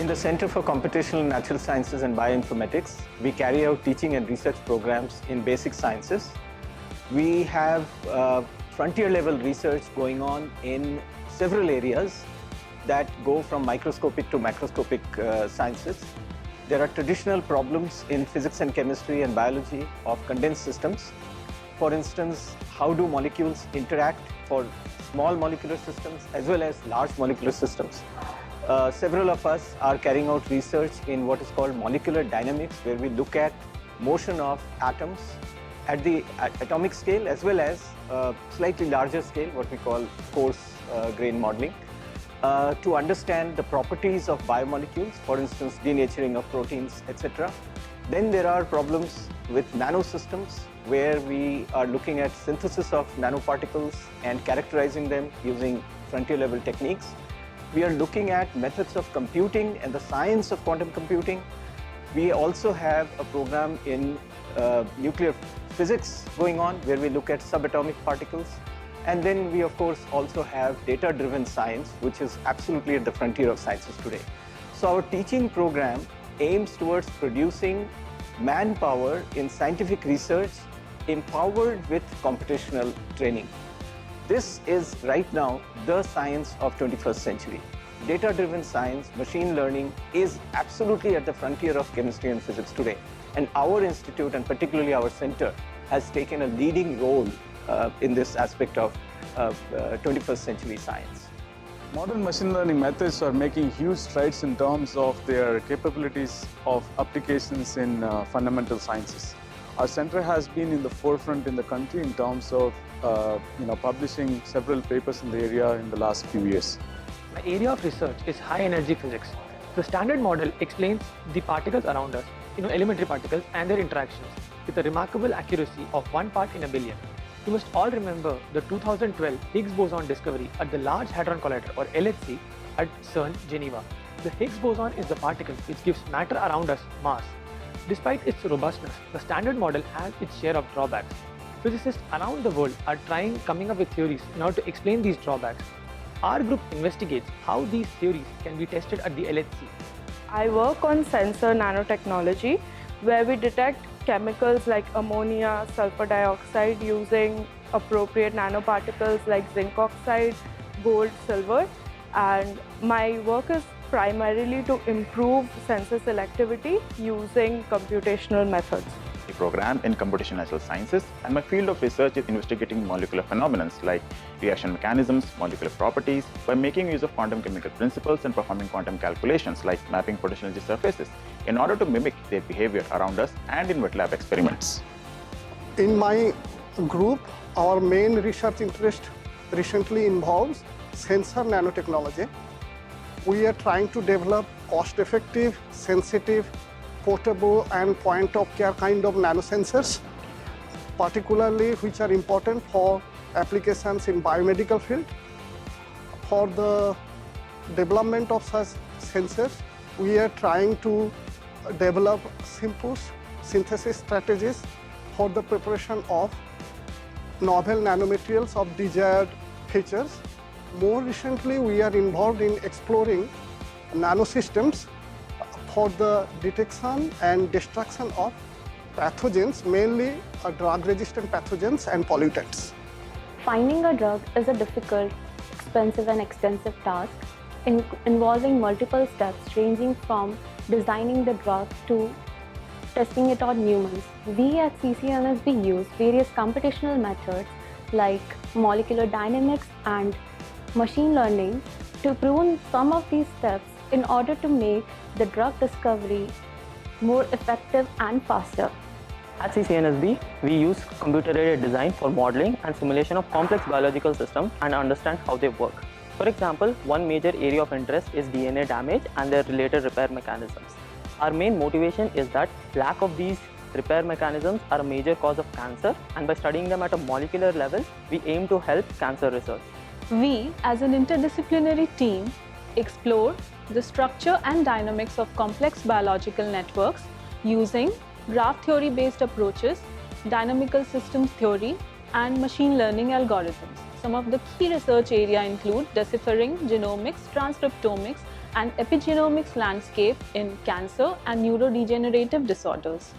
In the Center for Computational Natural Sciences and Bioinformatics, we carry out teaching and research programs in basic sciences. We have frontier level research going on in several areas that go from microscopic to macroscopic sciences. There are traditional problems in physics and chemistry and biology of condensed systems. For instance, how do molecules interact for small molecular systems as well as large molecular systems? Several of us are carrying out research in what is called molecular dynamics, where we look at motion of atoms at the atomic scale as well as slightly larger scale, what we call coarse grain modeling, to understand the properties of biomolecules, for instance, denaturing of proteins, etc. Then there are problems with nanosystems, where we are looking at synthesis of nanoparticles and characterizing them using frontier level techniques. We are looking at methods of computing and the science of quantum computing. We also have a program in nuclear physics going on, where we look at subatomic particles. And then we, of course, also have data-driven science, which is absolutely at the frontier of sciences today. So our teaching program aims towards producing manpower in scientific research empowered with computational training. This is right now the science of 21st century. Data-driven science, machine learning is absolutely at the frontier of chemistry and physics today. And our institute, and particularly our center, has taken a leading role in this aspect of 21st century science. Modern machine learning methods are making huge strides in terms of their capabilities of applications in fundamental sciences. Our center has been in the forefront in the country in terms of publishing several papers in the area in the last few years. My area of research is high energy physics. The standard model explains the particles around us, elementary particles and their interactions, with a remarkable accuracy of 1 part in a billion. You must all remember the 2012 Higgs boson discovery at the Large Hadron Collider, or LHC, at CERN, Geneva. The Higgs boson is the particle which gives matter around us mass. Despite its robustness, the standard model has its share of drawbacks. Physicists around the world are coming up with theories in order to explain these drawbacks. Our group investigates how these theories can be tested at the LHC. I work on sensor nanotechnology, where we detect chemicals like ammonia, sulfur dioxide using appropriate nanoparticles like zinc oxide, gold, silver. And my work is primarily to improve sensor selectivity using computational methods. A program in computational natural sciences, and my field of research is investigating molecular phenomena like reaction mechanisms, molecular properties, by making use of quantum chemical principles and performing quantum calculations like mapping potential energy surfaces in order to mimic their behavior around us and in wet lab experiments. In my group, our main research interest recently involves sensor nanotechnology. We are trying to develop cost-effective, sensitive, portable and point-of-care kind of nanosensors, particularly which are important for applications in biomedical field. For the development of such sensors, we are trying to develop simple synthesis strategies for the preparation of novel nanomaterials of desired features. More recently, we are involved in exploring nanosystems for the detection and destruction of pathogens, mainly drug-resistant pathogens and pollutants. Finding a drug is a difficult, expensive and extensive task involving multiple steps ranging from designing the drug to testing it on humans. We at CCNSB use various computational methods like molecular dynamics and machine learning to prune some of these steps in order to make the drug discovery more effective and faster. At CCNSB, we use computer-aided design for modeling and simulation of complex biological systems and understand how they work. For example, one major area of interest is DNA damage and their related repair mechanisms. Our main motivation is that lack of these repair mechanisms are a major cause of cancer, and by studying them at a molecular level, we aim to help cancer research. We, as an interdisciplinary team, explore the structure and dynamics of complex biological networks using graph theory-based approaches, dynamical systems theory, and machine learning algorithms. Some of the key research areas include deciphering, genomics, transcriptomics, and epigenomics landscape in cancer and neurodegenerative disorders.